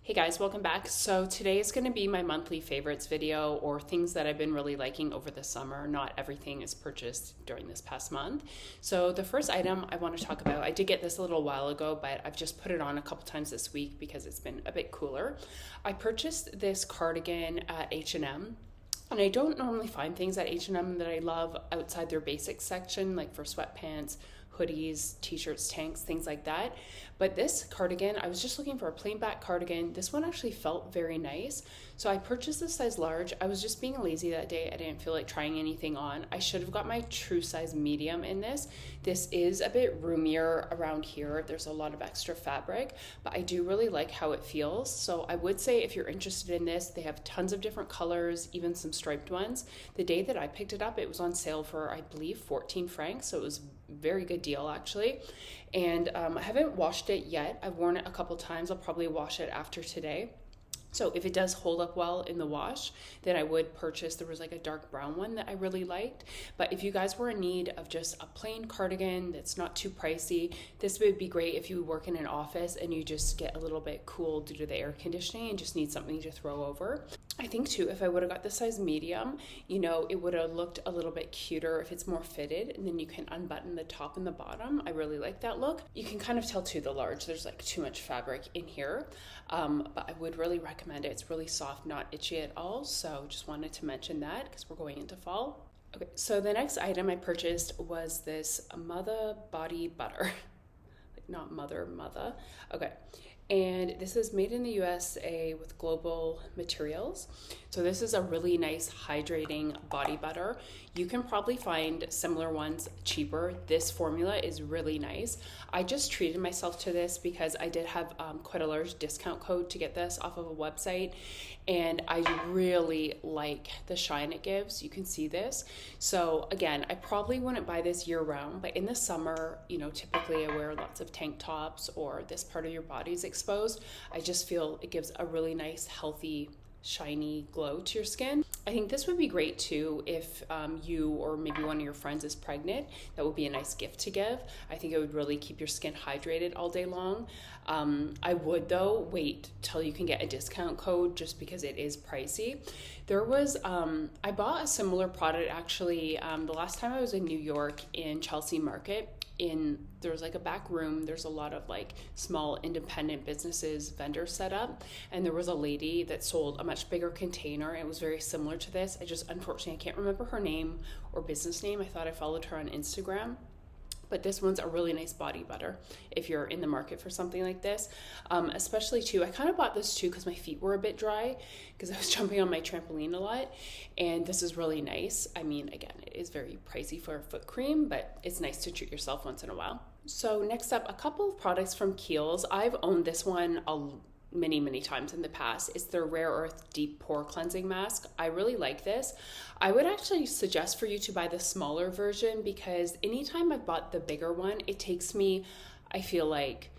Hey guys, welcome back. So today is going to be my monthly favorites video, or things that I've been really liking over the summer. Not everything is purchased during this past month. So the first item I want to talk about, I did get this a little while ago, but I've just put it on a couple times this week because it's been a bit cooler. I purchased this cardigan at H&M. And I don't normally find things at H&M that I love outside their basics section, like for sweatpants, hoodies, t-shirts, tanks, things like that. But this cardigan, I was just looking for a plain back cardigan. This one actually felt very nice. So I purchased this size large. I was just being lazy that day. I didn't feel like trying anything on. I should have got my true size medium in this. This is a bit roomier around here. There's a lot of extra fabric, but I do really like how it feels. So I would say if you're interested in this, they have tons of different colors, even some striped ones. The day that I picked it up, it was on sale for, I believe, 14 francs. So it was a very good deal actually. And I haven't washed it yet. I've worn it a couple times. I'll probably wash it after today. So if it does hold up well in the wash, then I would purchase. There was like a dark brown one that I really liked. But if you guys were in need of just a plain cardigan that's not too pricey, this would be great if you work in an office and you just get a little bit cool due to the air conditioning and just need something to throw over. I think too, if I would have got the size medium, you know, it would have looked a little bit cuter if it's more fitted, and then you can unbutton the top and the bottom. I really like that look. You can kind of tell too, the large, there's like too much fabric in here, but I would really recommend it. It's really soft, not itchy at all. So just wanted to mention that because we're going into fall. Okay, so the next item I purchased was this Mutha body butter. Like not Mutha. Okay. And this is made in the USA with global materials. So this is a really nice hydrating body butter. You can probably find similar ones cheaper. This formula is really nice. I just treated myself to this because I did have quite a large discount code to get this off of a website. And I really like the shine it gives. You can see this. So again, I probably wouldn't buy this year round, but in the summer, you know, typically I wear lots of tank tops or this part of your body is exposed. I just feel it gives a really nice, healthy, shiny glow to your skin. I think this would be great too if you or maybe one of your friends is pregnant. That would be a nice gift to give. I think it would really keep your skin hydrated all day long. I would though wait till you can get a discount code just because it is pricey. There was, I bought a similar product actually the last time I was in New York in Chelsea Market. There was like a back room, there's a lot of like small independent businesses, vendors set up, and there was a lady that sold a much bigger container. It was very similar to this. Unfortunately, I can't remember her name or business name. I thought I followed her on Instagram. But this one's a really nice body butter if you're in the market for something like this. Especially too, I kind of bought this too because my feet were a bit dry because I was jumping on my trampoline a lot. And this is really nice. I mean, again, it is very pricey for a foot cream, but it's nice to treat yourself once in a while. So next up, a couple of products from Kiehl's. I've owned this one many times in the past. It's their Rare Earth Deep Pore Cleansing Mask. I really like this. I would actually suggest for you to buy the smaller version because anytime I've bought the bigger one, it takes me, I feel like,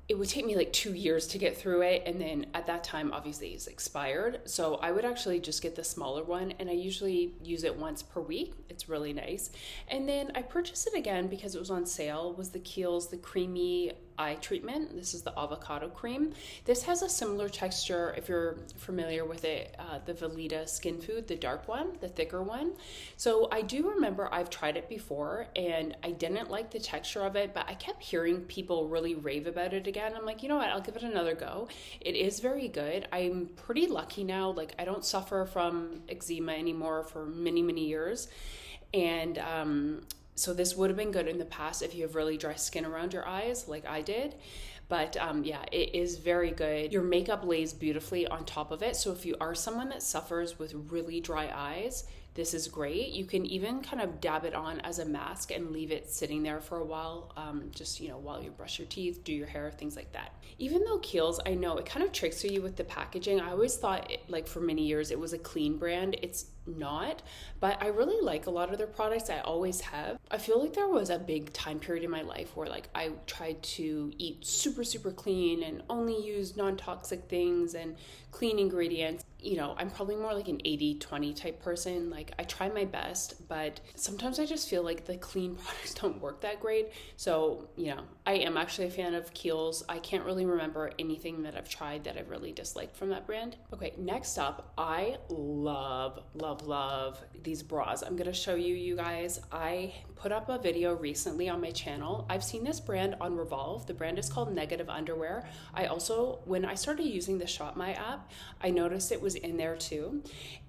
it would take me like 2 years to get through it, and then at that time obviously it's expired. So I would actually just get the smaller one, and I usually use it once per week. It's really nice. And then I purchased it again because it was on sale, was the Kiehl's the creamy eye treatment. This is the avocado cream. This has a similar texture if you're familiar with it, the Veleda Skin Food, the dark one, the thicker one. So I do remember I've tried it before and I didn't like the texture of it, but I kept hearing people really rave about it again. I'm like, you know what, I'll give it another go. It is very good. I'm pretty lucky now. Like I don't suffer from eczema anymore for many years. And so this would have been good in the past if you have really dry skin around your eyes like I did. But yeah, it is very good. Your makeup lays beautifully on top of it. So if you are someone that suffers with really dry eyes, this is great. You can even kind of dab it on as a mask and leave it sitting there for a while, just, you know, while you brush your teeth, do your hair, things like that. Even though Kiehl's, I know it kind of tricks you with the packaging. I always thought, like for many years, it was a clean brand. It's not, but I really like a lot of their products. I always have. I feel like there was a big time period in my life where like I tried to eat super clean and only use non-toxic things and clean ingredients. You know, I'm probably more like an 80-20 type person. Like I try my best, but sometimes I just feel like the clean products don't work that great. So, you know, I am actually a fan of Kiehl's. I can't really remember anything that I've tried that I've really disliked from that brand. Okay, next up, I love these bras. I'm gonna show you guys. I put up a video recently on my channel. I've seen this brand on Revolve. The brand is called Negative Underwear. I also, when I started using the Shop My app, I noticed it was in there too.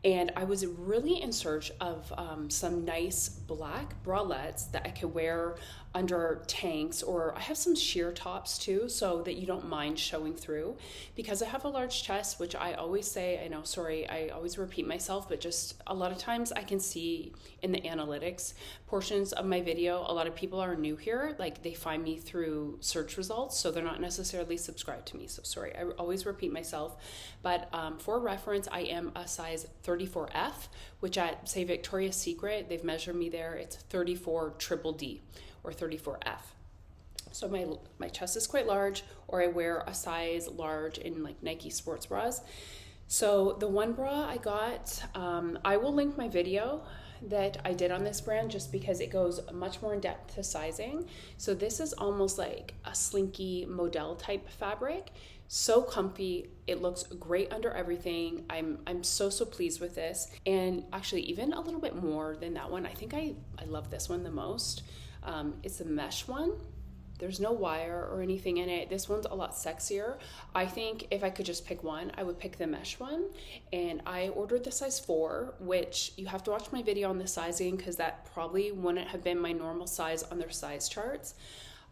And I was really in search of some nice black bralettes that I could wear under tanks, or I have some sheer tops too, so that you don't mind showing through. Because I have a large chest, which I always say, I know, sorry, I always repeat myself, but just a lot of times I can see in the analytics portions of my video, a lot of people are new here, like they find me through search results, so they're not necessarily subscribed to me. So sorry, I always repeat myself. But for reference, I am a size 34F, which at, say, Victoria's Secret, they've measured me there, it's 34 triple D or 34F. So my chest is quite large, or I wear a size large in like Nike sports bras. So the one bra I got, I will link my video that I did on this brand just because it goes much more in depth to sizing. So this is almost like a slinky modal type fabric. So comfy, it looks great under everything. I'm so pleased with this. And actually even a little bit more than that one, I think I love this one the most. It's a mesh one. There's no wire or anything in it. This one's a lot sexier. I think if I could just pick one, I would pick the mesh one. And I ordered the size 4, which you have to watch my video on the sizing because that probably wouldn't have been my normal size on their size charts.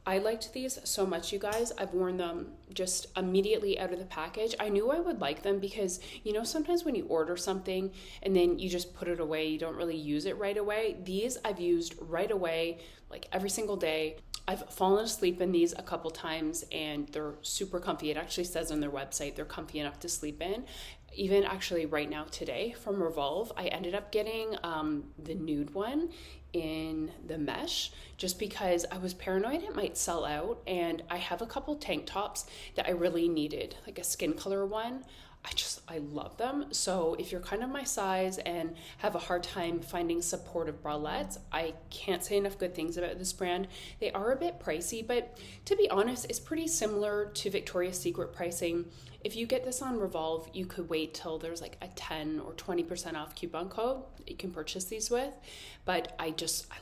I liked these so much, you guys. I've worn them just immediately out of the package. I knew I would like them because, you know, sometimes when you order something and then you just put it away, you don't really use it right away. These I've used right away, like every single day. I've fallen asleep in these a couple times and they're super comfy. It actually says on their website they're comfy enough to sleep in. Even actually right now today from Revolve, I ended up getting the nude one in the mesh just because I was paranoid it might sell out, and I have a couple tank tops that I really needed, like a skin color one. I love them. So if you're kind of my size and have a hard time finding supportive bralettes, I can't say enough good things about this brand. They are a bit pricey, but to be honest, it's pretty similar to Victoria's Secret pricing. If you get this on Revolve, you could wait till there's like a 10 or 20% off coupon code that you can purchase these with. But I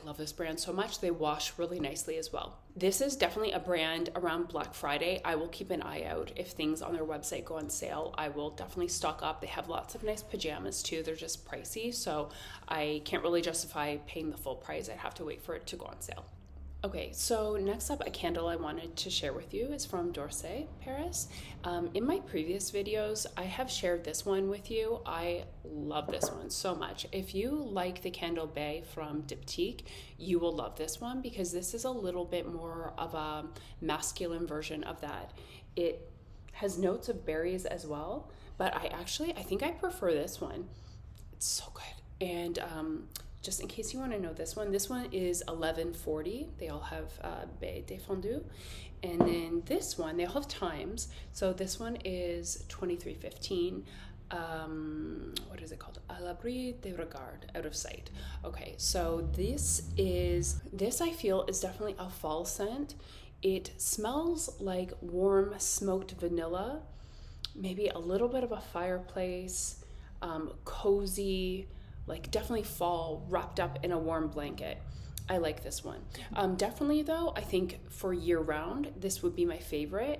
love this brand so much. They wash really nicely as well. This is definitely a brand around Black Friday. I will keep an eye out. If things on their website go on sale, I will definitely stock up. They have lots of nice pajamas too. They're just pricey, so I can't really justify paying the full price. I'd have to wait for it to go on sale. Okay, so next up, a candle I wanted to share with you is from d'Orsay Paris. In my previous videos, I have shared this one with you. I love this one so much. If you like the Candle Bay from Diptyque, you will love this one because this is a little bit more of a masculine version of that. It has notes of berries as well, but I think I prefer this one. It's so good. And just in case you want to know this one is 1140. They all have Baie Défendu. And then this one, they all have times. So this one is 2315. What is it called? À l'abri des regards, out of sight. Okay, so this I feel is definitely a fall scent. It smells like warm smoked vanilla, maybe a little bit of a fireplace, cozy, like definitely fall, wrapped up in a warm blanket. I like this one. Definitely though, I think for year round, this would be my favorite.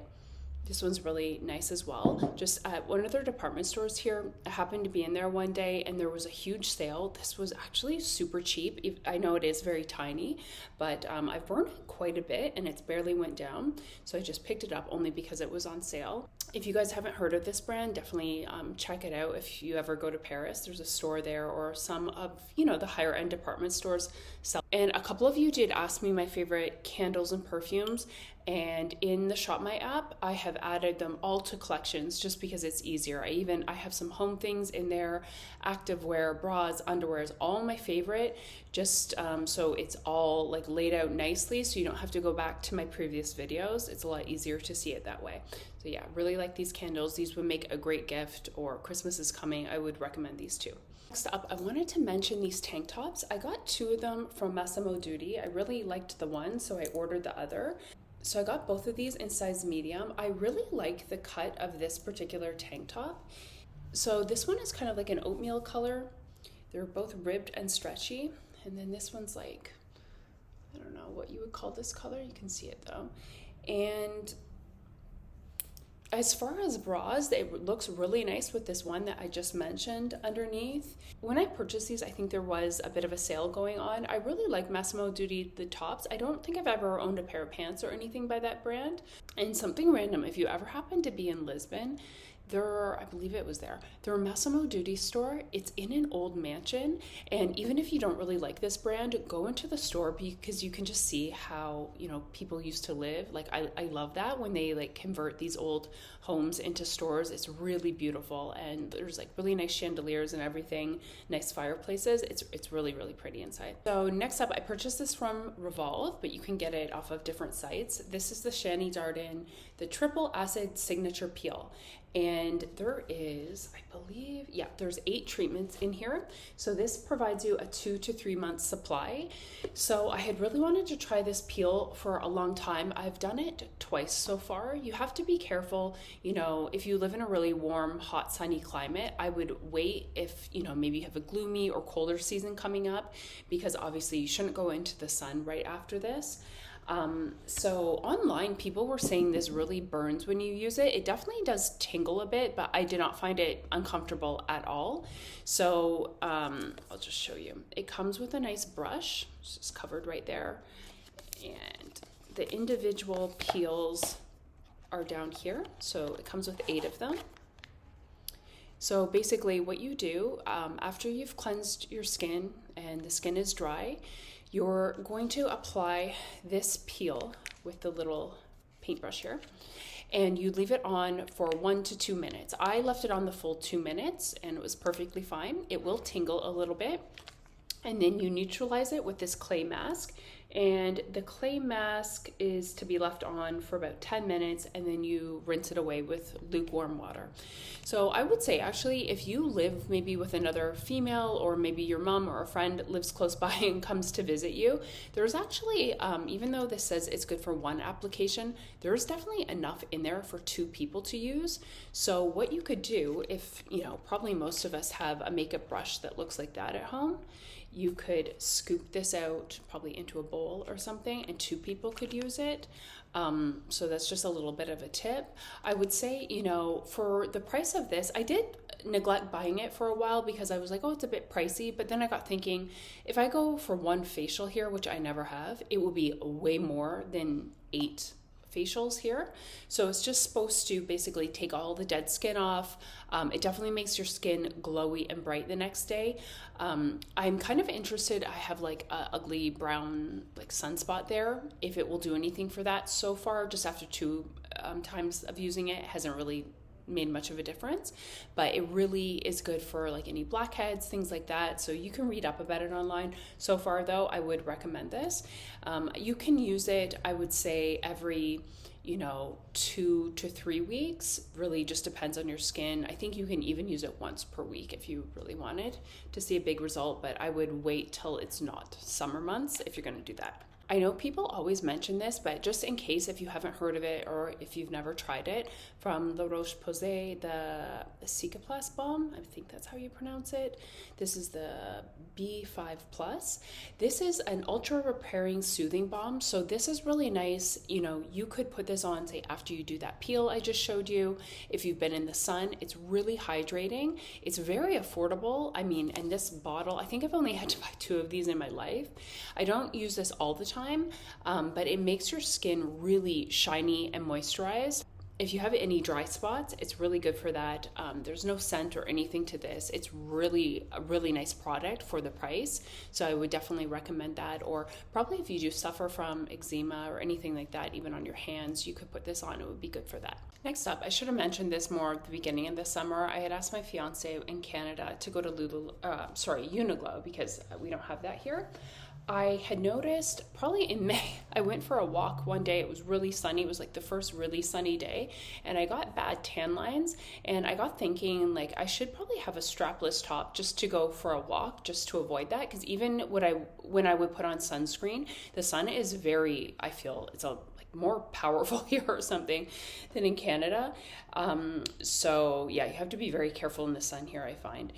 This one's really nice as well. Just at one of their department stores here, I happened to be in there one day and there was a huge sale. This was actually super cheap. I know it is very tiny, but I've worn it quite a bit and it's barely went down. So I just picked it up only because it was on sale. If you guys haven't heard of this brand, definitely check it out. If you ever go to Paris, there's a store there, or some of, the higher end department stores sell And a couple of you did ask me my favorite candles and perfumes, and in the Shop My app, I have added them all to collections just because it's easier. I have some home things in there, activewear, bras, underwears, all my favorite, just so it's all like laid out nicely so you don't have to go back to my previous videos. It's a lot easier to see it that way. So yeah, really like these candles. These would make a great gift, or Christmas is coming, I would recommend these too. Next up, I wanted to mention these tank tops. I got 2 of them from Massimo Dutti. I really liked the one, so I ordered the other. So I got both of these in size medium. I really like the cut of this particular tank top. So this one is kind of like an oatmeal color. They're both ribbed and stretchy. And then this one's like, I don't know what you would call this color. You can see it though. And as far as bras, it looks really nice with this one that I just mentioned underneath. When I purchased these, I think there was a bit of a sale going on. I really like Massimo Dutti, the tops. I don't think I've ever owned a pair of pants or anything by that brand. And something random, if you ever happen to be in Lisbon, I believe it was there, their Massimo Dutti store, it's in an old mansion, and even if you don't really like this brand, go into the store because you can just see how, you know, people used to live. Like I love that when they like convert these old homes into stores. It's really beautiful, and there's like really nice chandeliers and everything, nice fireplaces. It's really, really pretty inside. So next up, I purchased this from Revolve, but you can get it off of different sites. This is the Shani Darden, the Triple Acid Signature Peel. And there is, I believe, yeah, there's 8 treatments in here. So this provides you a 2 to 3 month supply. So I had really wanted to try this peel for a long time. I've done it twice so far. You have to be careful, you know, if you live in a really warm, hot, sunny climate, I would wait if, you know, maybe you have a gloomy or colder season coming up, because obviously you shouldn't go into the sun right after this. So online, people were saying this really burns when you use it. It definitely does tingle a bit, but I did not find it uncomfortable at all. So I'll just show you. It comes with a nice brush, it's just covered right there. And the individual peels are down here. So it comes with 8 of them. So basically what you do, after you've cleansed your skin and the skin is dry, you're going to apply this peel with the little paintbrush here, and you leave it on for 1 to 2 minutes. I left it on the full 2 minutes and it was perfectly fine. It will tingle a little bit, and then you neutralize it with this clay mask. And the clay mask is to be left on for about 10 minutes, and then you rinse it away with lukewarm water. So I would say, actually, if you live maybe with another female, or maybe your mom or a friend lives close by and comes to visit you, there's actually, even though this says it's good for 1 application, there's definitely enough in there for 2 people to use. So what you could do, if, you know, probably most of us have a makeup brush that looks like that at home, you could scoop this out probably into a bowl or something, and 2 people could use it. So that's just a little bit of a tip. I would say, you know, for the price of this, I did neglect buying it for a while because I was like, oh, it's a bit pricey. But then I got thinking, if I go for 1 facial here, which I never have, it will be way more than 8 facials here. So it's just supposed to basically take all the dead skin off. It definitely makes your skin glowy and bright the next day. I'm kind of interested. I have like a ugly brown like sunspot there, if it will do anything for that. So far, just after 2 times of using it, hasn't really made much of a difference, but it really is good for like any blackheads, things like that. So you can read up about it online. So far though, I would recommend this. You can use it, I would say, every, you know, 2 to 3 weeks. Really just depends on your skin. I think you can even use it once per week if you really wanted to see a big result, but I would wait till it's not summer months if you're going to do that. I know people always mention this, but just in case if you haven't heard of it or if you've never tried it, from the Roche-Posay, the Cicaplast balm, I think that's how you pronounce it. This is the B5+. This is an ultra repairing soothing balm. So this is really nice. You know, you could put this on, say, after you do that peel I just showed you. If you've been in the sun, it's really hydrating. It's very affordable. I mean, and this bottle, I think I've only had to buy 2 of these in my life. I don't use this all the time, but it makes your skin really shiny and moisturized. if you have any dry spots, it's really good for that. There's no scent or anything to this. It's really a really nice product for the price. So I would definitely recommend that. Or probably if you do suffer from eczema or anything like that, even on your hands, you could put this on. It would be good for that. Next up, I should have mentioned this more at the beginning of the summer. I had asked my fiance in Canada to go to Uniqlo, because we don't have that here. I had noticed probably in May, I went for a walk one day. It was really sunny. It was like the first really sunny day, and I got bad tan lines, and I got thinking like I should probably have a strapless top just to go for a walk, just to avoid that, because even when I would put on sunscreen, the sun is very, I feel it's more powerful here or something than in Canada. So yeah, you have to be very careful in the sun here, I find.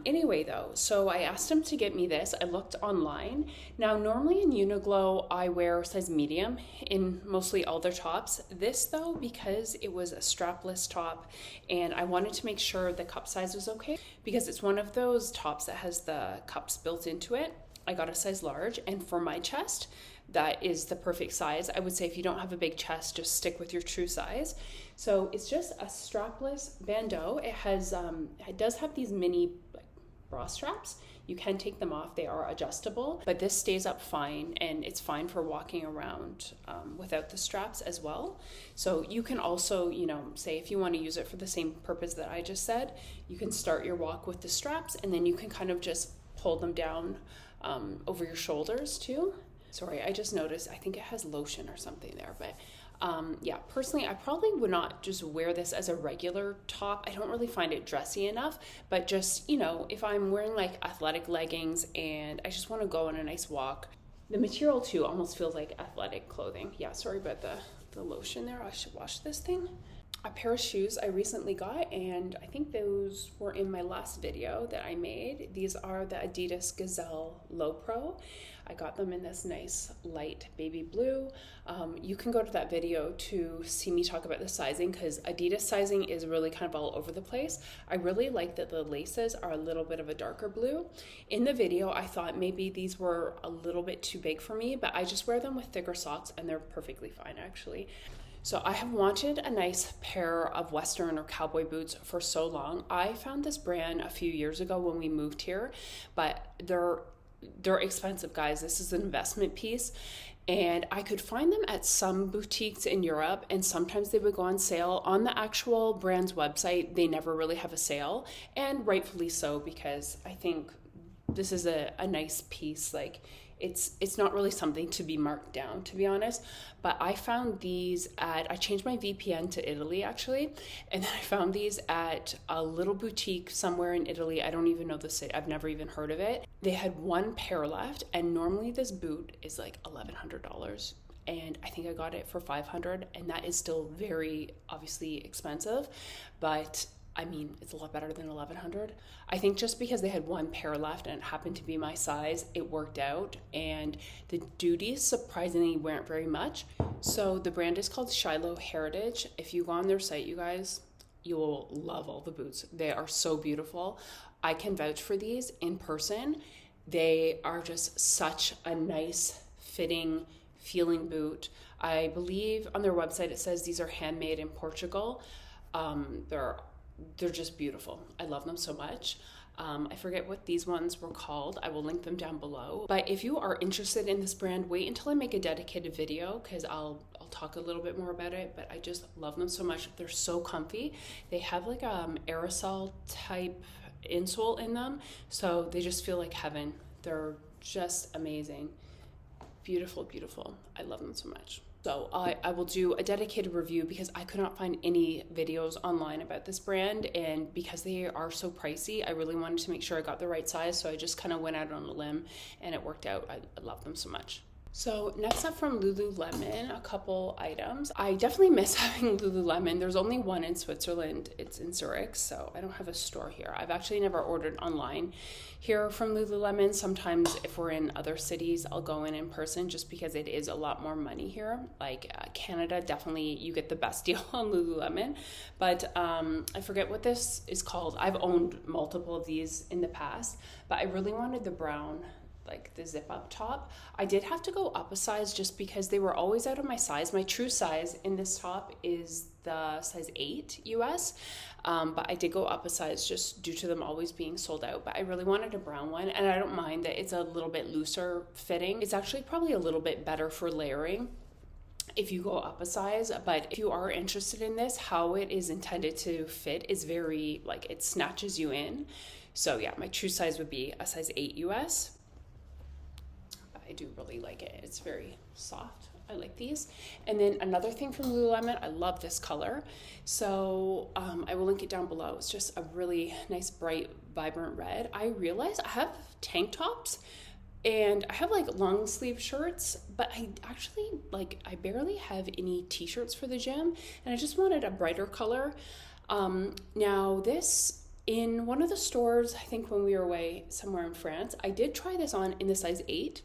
Anyway though, so I asked him to get me this. I looked online. Now normally in Uniqlo, I wear size medium in mostly all their tops. This though, because it was a strapless top and I wanted to make sure the cup size was okay, because it's one of those tops that has the cups built into it. I got a size large, and for my chest, that is the perfect size. I would say if you don't have a big chest, just stick with your true size. So it's just a strapless bandeau. It does have these mini bra straps. You can take them off. They are adjustable, but this stays up fine, and it's fine for walking around without the straps as well. So you can also, say if you want to use it for the same purpose that I just said, you can start your walk with the straps, and then you can kind of just pull them down over your shoulders too. Sorry, I just noticed, I think it has lotion or something there, but yeah, personally, I probably would not just wear this as a regular top. I don't really find it dressy enough, but just, if I'm wearing like athletic leggings and I just want to go on a nice walk. The material too almost feels like athletic clothing. Yeah, sorry about the lotion there. I should wash this thing. A pair of shoes I recently got, and I think those were in my last video that I made. These are the Adidas GAZELLE LO PRO. I got them in this nice light baby blue. You can go to that video to see me talk about the sizing, because Adidas sizing is really kind of all over the place. I really like that the laces are a little bit of a darker blue. In the video, I thought maybe these were a little bit too big for me, but I just wear them with thicker socks and they're perfectly fine actually. So I have wanted a nice pair of Western or cowboy boots for so long. I found this brand a few years ago when we moved here, but they're expensive, guys. This is an investment piece. And I could find them at some boutiques in Europe, and sometimes they would go on sale. On the actual brand's website, they never really have a sale, and rightfully so, because I think this is a nice piece. Like, it's not really something to be marked down, to be honest. But I found these I changed my VPN to Italy actually, and then I found these at a little boutique somewhere in Italy. I don't even know the city. I've never even heard of it. They had one pair left, and normally this boot is like $1,100. And I think I got it for $500, and that is still very obviously expensive, but I mean, it's a lot better than $1,100. I think just because they had one pair left and it happened to be my size, it worked out. And the duties surprisingly weren't very much. So the brand is called Shiloh Heritage. If you go on their site, you guys, you will love all the boots. They are so beautiful. I can vouch for these in person. They are just such a nice fitting, feeling boot. I believe on their website it says these are handmade in Portugal. They're just beautiful. I love them so much. I forget what these ones were called. I will link them down below. But if you are interested in this brand, wait until I make a dedicated video, because I'll talk a little bit more about it. But I just love them so much. They're so comfy. They have like aerosol type insole in them, so they just feel like heaven. They're just amazing. Beautiful, beautiful. I love them so much. So I will do a dedicated review, because I could not find any videos online about this brand, and because they are so pricey, I really wanted to make sure I got the right size, so I just kind of went out on a limb, and it worked out. I love them so much. So next up from Lululemon, a couple items. I definitely miss having Lululemon. There's only one in Switzerland. It's in Zurich, so I don't have a store here. I've actually never ordered online here from Lululemon. Sometimes if we're in other cities, I'll go in person, just because it is a lot more money here. Like Canada, definitely you get the best deal on Lululemon. But I forget what this is called. I've owned multiple of these in the past, but I really wanted the brown like the zip up top. I did have to go up a size just because they were always out of my size. My true size in this top is the size 8 US, but I did go up a size just due to them always being sold out. But I really wanted a brown one, and I don't mind that it's a little bit looser fitting. It's actually probably a little bit better for layering if you go up a size. But if you are interested in this, how it is intended to fit is very, like, it snatches you in. So yeah, my true size would be a size 8 US. I do really like it. It's very soft. I like these. And then another thing from Lululemon, I love this color. So I will link it down below. It's just a really nice, bright, vibrant red. I realized I have tank tops and I have like long sleeve shirts, but I actually I barely have any t-shirts for the gym, and I just wanted a brighter color. Now this, in one of the stores, I think when we were away somewhere in France, I did try this on in the size 8.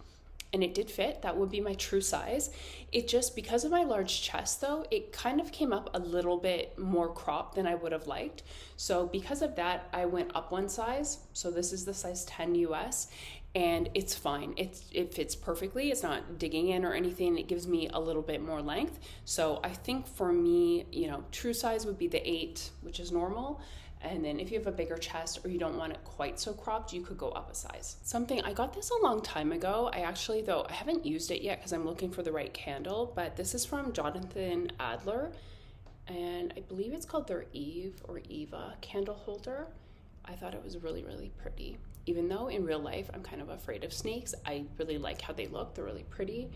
And it did fit. That would be my true size. It just, because of my large chest though, it kind of came up a little bit more cropped than I would have liked. So because of that, I went up one size. So this is the size 10 US, and it's fine. It fits perfectly. It's not digging in or anything. It gives me a little bit more length. So I think for me, true size would be the 8, which is normal. And then if you have a bigger chest or you don't want it quite so cropped, you could go up a size. I got this a long time ago. I haven't used it yet because I'm looking for the right candle, but this is from Jonathan Adler, and I believe it's called their Eve or Eva candle holder. I thought it was really, really pretty. Even though in real life, I'm kind of afraid of snakes, I really like how they look. They're really pretty.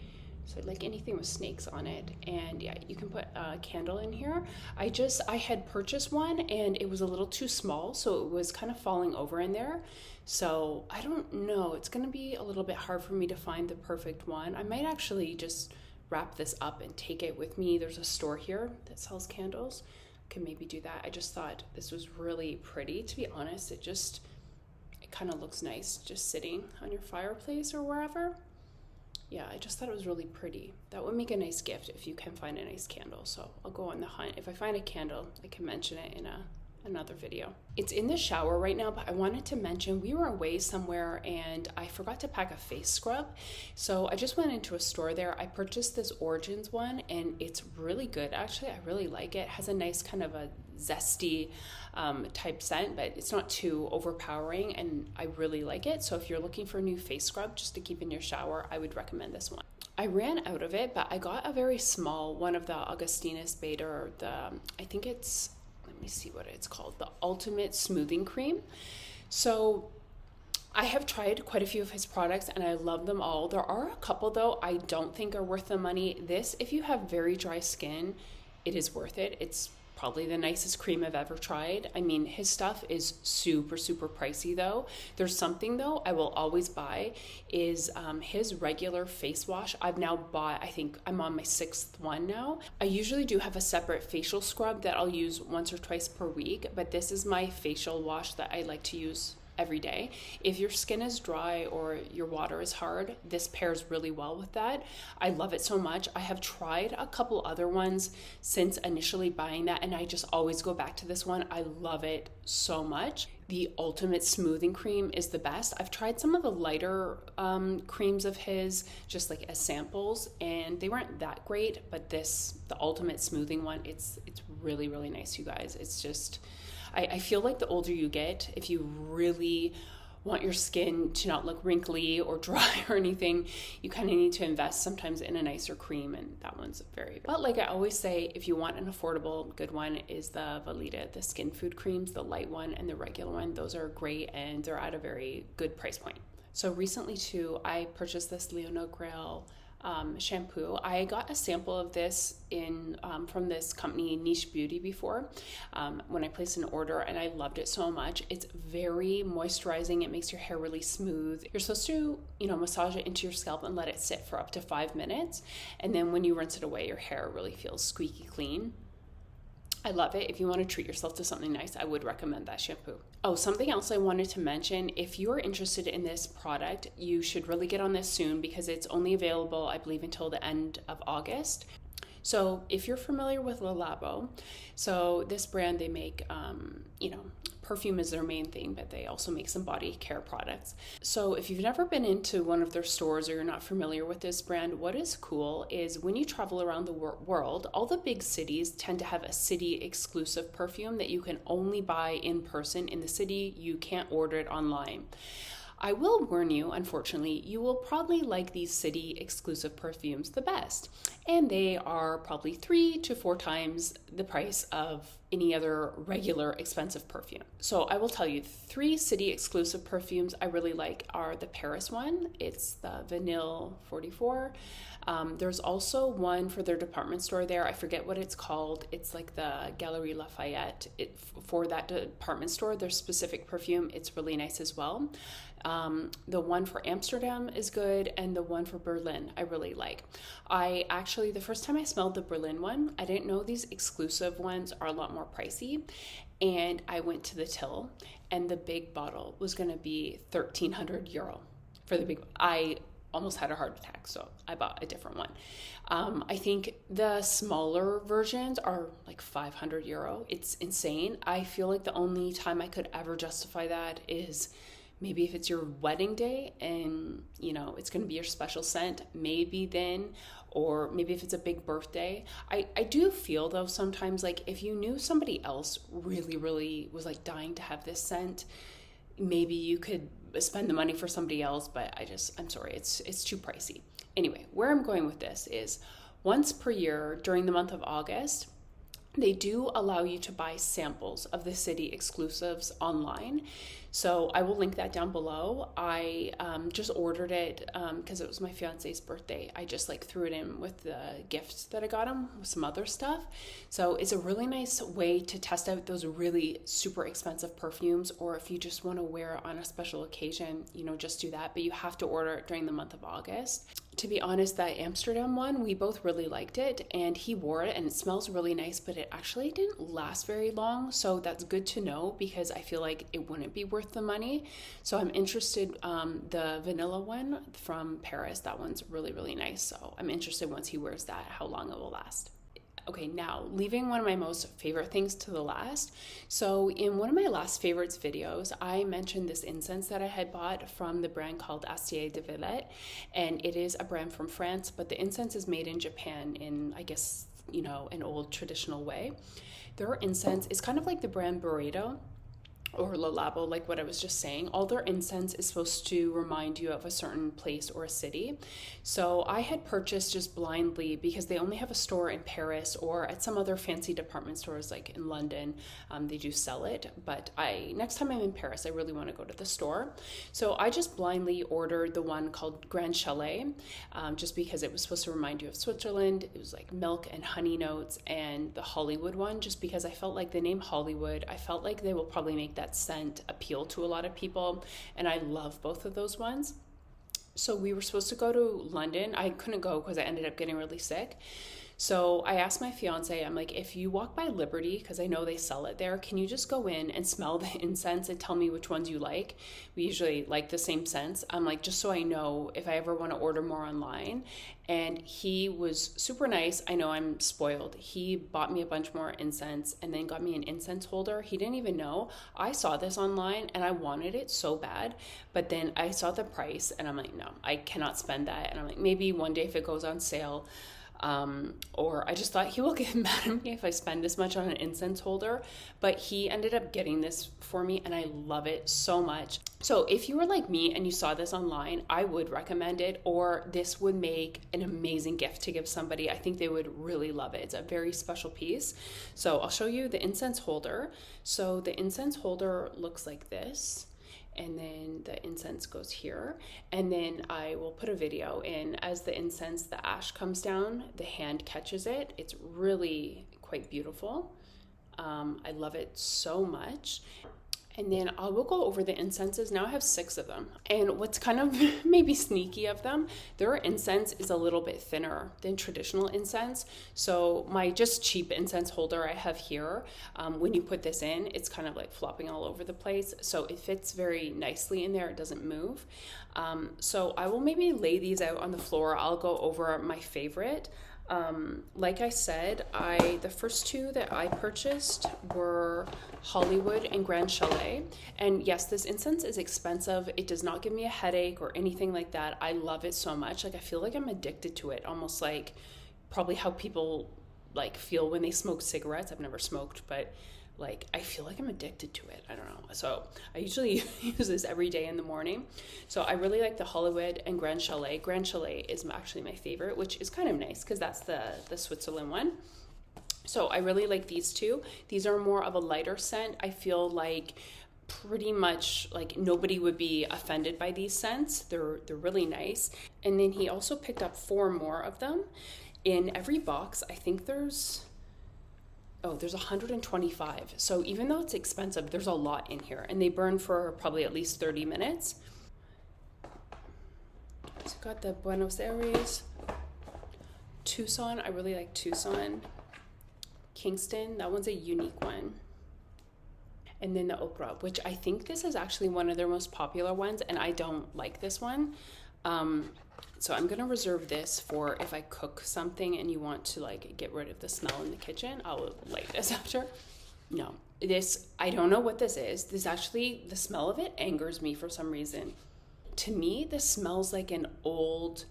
So I like anything with snakes on it. And yeah, you can put a candle in here. I had purchased one and it was a little too small, so it was kind of falling over in there. So I don't know, it's gonna be a little bit hard for me to find the perfect one. I might actually just wrap this up and take it with me. There's a store here that sells candles. I can maybe do that. I just thought this was really pretty, to be honest. It kind of looks nice just sitting on your fireplace or wherever. Yeah, I just thought it was really pretty. That would make a nice gift if you can find a nice candle. So I'll go on the hunt. If I find a candle, I can mention it in another video. It's in the shower right now, but I wanted to mention we were away somewhere and I forgot to pack a face scrub. So I just went into a store there. I purchased this Origins one and it's really good. Actually, I really like it. It has a nice kind of a zesty type scent, but it's not too overpowering and I really like it. So if you're looking for a new face scrub just to keep in your shower, I would recommend this one. I ran out of it, but I got a very small one of the Augustinus Bader, I think it's, let me see what it's called, the Ultimate Smoothing Cream. So I have tried quite a few of his products and I love them all. There are a couple though I don't think are worth the money. This, if you have very dry skin, it is worth it. It's probably the nicest cream I've ever tried. I mean, his stuff is super, super pricey though. There's something though I will always buy is his regular face wash. I've now bought, I think I'm on my 6th one now. I usually do have a separate facial scrub that I'll use once or twice per week, but this is my facial wash that I like to use every day. If your skin is dry or your water is hard, this pairs really well with that. I love it so much. I have tried a couple other ones since initially buying that and I just always go back to this one. I love it so much. The Ultimate Smoothing Cream is the best. I've tried some of the lighter creams of his just like as samples and they weren't that great, but the Ultimate Smoothing one, it's really, really nice, you guys. It's just, I feel like the older you get, if you really want your skin to not look wrinkly or dry or anything, you kind of need to invest sometimes in a nicer cream, and that one's very good. But like I always say, if you want an affordable good one, is the Veleda, the skin food creams, the light one and the regular one. Those are great and they're at a very good price point. So recently too, I purchased this Leona Grail shampoo. I got a sample of this from this company Niche Beauty before when I placed an order, and I loved it so much. It's very moisturizing. It makes your hair really smooth. You're supposed to, massage it into your scalp and let it sit for up to 5 minutes, and then when you rinse it away, your hair really feels squeaky clean. I love it. If you want to treat yourself to something nice, I would recommend that shampoo. Oh, something else I wanted to mention, if you're interested in this product, you should really get on this soon because it's only available, I believe, until the end of August. So if you're familiar with Labo, so this brand, they make, perfume is their main thing, but they also make some body care products. So if you've never been into one of their stores or you're not familiar with this brand, what is cool is when you travel around the world, all the big cities tend to have a city exclusive perfume that you can only buy in person in the city. You can't order it online. I will warn you, unfortunately, you will probably like these city exclusive perfumes the best. And they are probably 3 to 4 times the price of any other regular expensive perfume. So I will tell you 3 city exclusive perfumes I really like are the Paris one. It's the Vanille 44. There's also one for their department store there. I forget what it's called. It's like the Galeries Lafayette. For that department store, their specific perfume, it's really nice as well. The one for Amsterdam is good, and the one for Berlin I really like. I actually, the first time I smelled the Berlin one, I didn't know these exclusive ones are a lot more pricey, and I went to the till, and the big bottle was going to be 1,300 euro for the big. I almost had a heart attack, so I bought a different one. I think the smaller versions are like 500 euro. It's insane. I feel like the only time I could ever justify that is maybe if it's your wedding day and, it's going to be your special scent, maybe then, or maybe if it's a big birthday. I do feel, though, sometimes, like, if you knew somebody else really, really was, like, dying to have this scent, maybe you could spend the money for somebody else, but I'm sorry, it's too pricey. Anyway, where I'm going with this is once per year during the month of August, they do allow you to buy samples of the city exclusives online. So I will link that down below. I just ordered it because it was my fiance's birthday. I just threw it in with the gift that I got him with some other stuff. So it's a really nice way to test out those really super expensive perfumes, or if you just want to wear it on a special occasion, just do that. But you have to order it during the month of August. To be honest, that Amsterdam one, we both really liked it, and he wore it and it smells really nice, but it actually didn't last very long. So that's good to know because I feel like it wouldn't be worth the money. So I'm interested, the vanilla one from Paris, that one's really, really nice. So I'm interested once he wears that, how long it will last. Okay, now leaving one of my most favorite things to the last. So in one of my last favorites videos, I mentioned this incense that I had bought from the brand called Astier de Villette, and it is a brand from France, but the incense is made in Japan in, I guess, an old traditional way. Their incense is kind of like the brand Burrito or Labo, like what I was just saying. All their incense is supposed to remind you of a certain place or a city. So I had purchased just blindly because they only have a store in Paris or at some other fancy department stores like in London. They do sell it, but next time I'm in Paris, I really want to go to the store. So I just blindly ordered the one called Grand Chalet, just because it was supposed to remind you of Switzerland. It was like milk and honey notes, and the Hollywood one, just because I felt like the name Hollywood, I felt like they will probably make that scent appeal to a lot of people, and I love both of those ones. So we were supposed to go to London. I couldn't go because I ended up getting really sick. So I asked my fiance, I'm like, if you walk by Liberty, because I know they sell it there, can you just go in and smell the incense and tell me which ones you like? We usually like the same scents. I'm like, just so I know if I ever want to order more online. And he was super nice. I know I'm spoiled. He bought me a bunch more incense and then got me an incense holder. He didn't even know. I saw this online and I wanted it so bad, but then I saw the price and I'm like, no, I cannot spend that. And I'm like, maybe one day if it goes on sale. Or I just thought he will get mad at me if I spend this much on an incense holder, but he ended up getting this for me and I love it so much. So if you were like me and you saw this online, I would recommend it, or this would make an amazing gift to give somebody. I think they would really love it. It's a very special piece. So I'll show you the incense holder. So the incense holder looks like this. And then the incense goes here, and then I will put a video in. As the incense, the ash comes down, the hand catches it. It's really quite beautiful. I love it so much. And then I will go over the incenses. Now I have 6 of them. And what's kind of maybe sneaky of them, their incense is a little bit thinner than traditional incense. So my just cheap incense holder I have here, when you put this in, it's kind of like flopping all over the place. So it fits very nicely in there. It doesn't move. So I will maybe lay these out on the floor. I'll go over my favorite. Like I said, the first two that I purchased were Hollywood and Grand Chalet. And yes, this incense is expensive. It does not give me a headache or anything like that. I love it so much. Like, I feel like I'm addicted to it, almost like probably how people like feel when they smoke cigarettes. I've never smoked, but like, I feel like I'm addicted to it. I don't know. So I usually use this every day in the morning. So I really like the Hollywood and Grand Chalet. Grand Chalet is actually my favorite, which is kind of nice because that's the Switzerland one. So I really like these two. These are more of a lighter scent. I feel like pretty much like nobody would be offended by these scents. They're really nice. And then he also picked up 4 more of them. In every box, I think there's 125. So even though it's expensive, there's a lot in here, and they burn for probably at least 30 minutes. So got the Buenos Aires, Tucson. I really like Tucson. Kingston, that one's a unique one. And then the Oprah, which I think this is actually one of their most popular ones, and I don't like this one. So I'm gonna reserve this for if I cook something and you want to like get rid of the smell in the kitchen. I'll like this after. No, this, I don't know what this is. This actually, the smell of it angers me for some reason. To me, this smells like an old,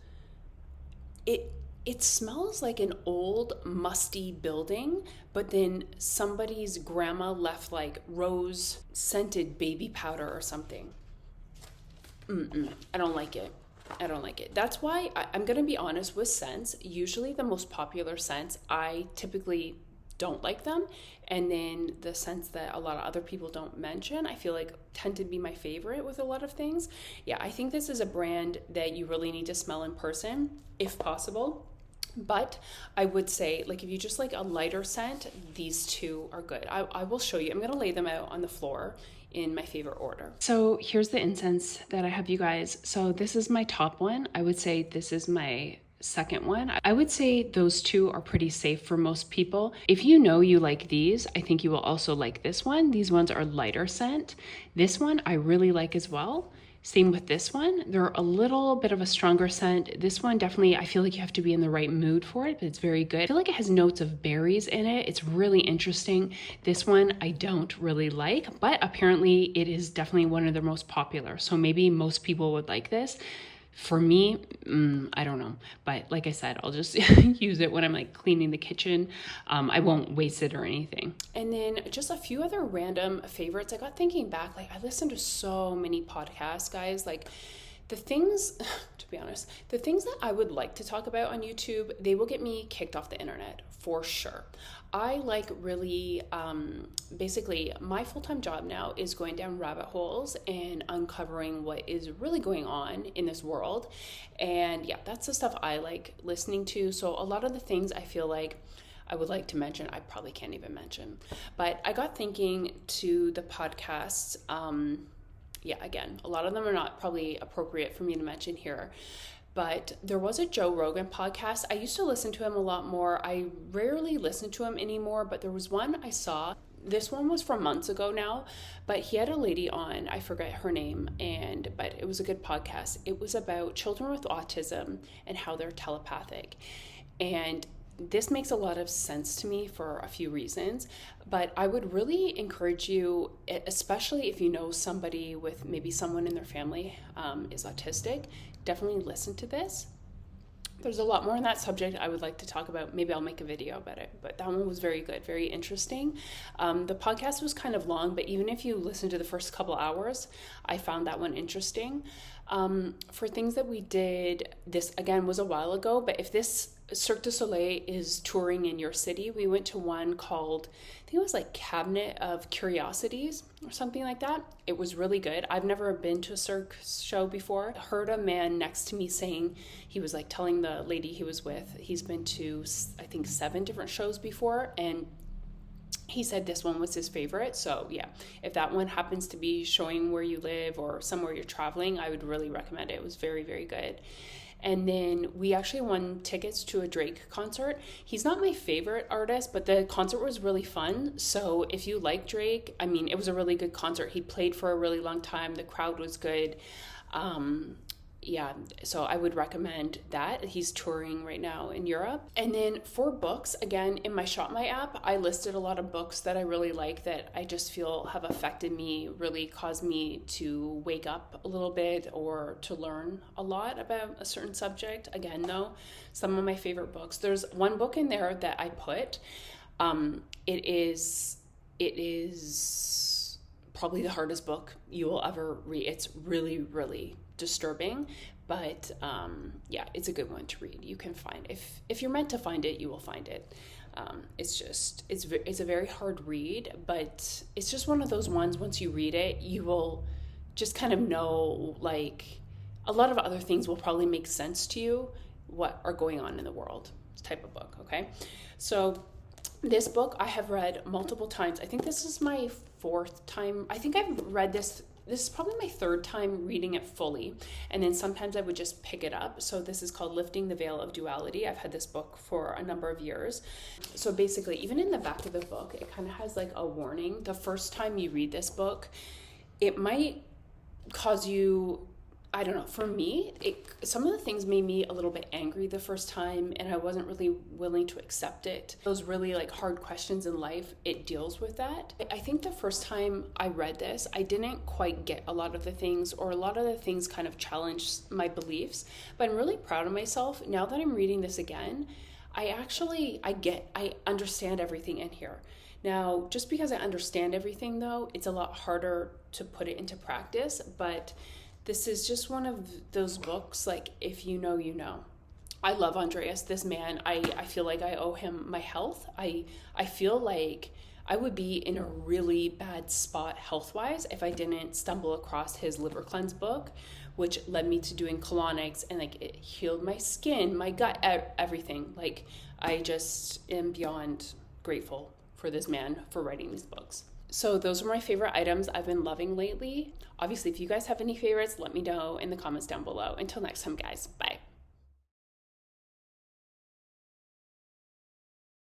it smells like an old musty building, but then somebody's grandma left like rose scented baby powder or something. I don't like it. I don't like it. That's why I'm going to be honest with scents. Usually the most popular scents, I typically don't like them. And then the scents that a lot of other people don't mention, I feel like tend to be my favorite with a lot of things. Yeah, I think this is a brand that you really need to smell in person, if possible. But I would say, like, if you just like a lighter scent, these two are good. I will show you. I'm going to lay them out on the floor in my favorite order. So here's the incense that I have, you guys. So this is my top one. I would say this is my second one. I would say those two are pretty safe for most people. If you know you like these, I think you will also like this one. These ones are lighter scent. This one I really like as well. Same with this one. They're a little bit of a stronger scent. This one definitely, I feel like you have to be in the right mood for it, but it's very good. I feel like it has notes of berries in it. It's really interesting. This one I don't really like, but apparently it is definitely one of their most popular. So maybe most people would like this. For me, I don't know. But like I said, I'll just use it when I'm like cleaning the kitchen. I won't waste it or anything. And then just a few other random favorites. I got thinking back, like I listened to so many podcasts, guys. Like the things, to be honest, the things that I would like to talk about on YouTube, they will get me kicked off the internet for sure. I like really, basically my full-time job now is going down rabbit holes and uncovering what is really going on in this world. And yeah, that's the stuff I like listening to. So a lot of the things I feel like I would like to mention, I probably can't even mention. But I got thinking to the podcasts, yeah, again, a lot of them are not probably appropriate for me to mention here. But there was a Joe Rogan podcast. I used to listen to him a lot more. I rarely listen to him anymore, but there was one I saw. This one was from months ago now, but he had a lady on, I forget her name, but it was a good podcast. It was about children with autism and how they're telepathic. And this makes a lot of sense to me for a few reasons, but I would really encourage you, especially if you know somebody with maybe someone in their family is autistic, definitely listen to this. There's a lot more on that subject I would like to talk about. Maybe I'll make a video about it, but that one was very good, very interesting. The podcast was kind of long, but even if you listen to the first couple hours, I found that one interesting. For things that we did, this again was a while ago, but if this Cirque du Soleil is touring in your city, we went to one called, I think it was like Cabinet of Curiosities or something like that. It was really good. I've never been to a Cirque show before. I heard a man next to me saying, he was like telling the lady he was with, he's been to, I think 7 different shows before, and he said this one was his favorite. So yeah, if that one happens to be showing where you live or somewhere you're traveling, I would really recommend it. It was very, very good. And then we actually won tickets to a Drake concert. He's not my favorite artist, but the concert was really fun. So if you like Drake, I mean, it was a really good concert. He played for a really long time. The crowd was good. yeah, so I would recommend that. He's touring right now in Europe. And then for books, again, in my Shop My app, I listed a lot of books that I really like that I just feel have affected me, really caused me to wake up a little bit or to learn a lot about a certain subject. Again, though, some of my favorite books. There's one book in there that I put. It is probably the hardest book you will ever read. It's really, really disturbing, but yeah, it's a good one to read. You can find, if you're meant to find it, you will find it. It's a very hard read, but it's just one of those ones, once you read it, you will just kind of know, like, a lot of other things will probably make sense to you, what are going on in the world type of book. Okay, so this book I have read multiple times. I think this is my 4th time. I think I've read this. This is probably my 3rd time reading it fully. And then sometimes I would just pick it up. So this is called Lifting the Veil of Duality. I've had this book for a number of years. So basically, even in the back of the book, it kind of has like a warning. The first time you read this book, it might cause you, I don't know, for me, some of the things made me a little bit angry the first time, and I wasn't really willing to accept it. Those really like hard questions in life, it deals with that. I think the first time I read this, I didn't quite get a lot of the things, or a lot of the things kind of challenged my beliefs, but I'm really proud of myself. Now that I'm reading this again, I understand everything in here. Now, just because I understand everything though, it's a lot harder to put it into practice, but this is just one of those books, like, if you know, you know. I love Andreas, this man. I feel like I owe him my health. I feel like I would be in a really bad spot health-wise if I didn't stumble across his Liver Cleanse book, which led me to doing colonics, and like it healed my skin, my gut, everything. Like, I just am beyond grateful for this man for writing these books. So those are my favorite items I've been loving lately. Obviously, if you guys have any favorites, let me know in the comments down below. Until next time, guys. Bye.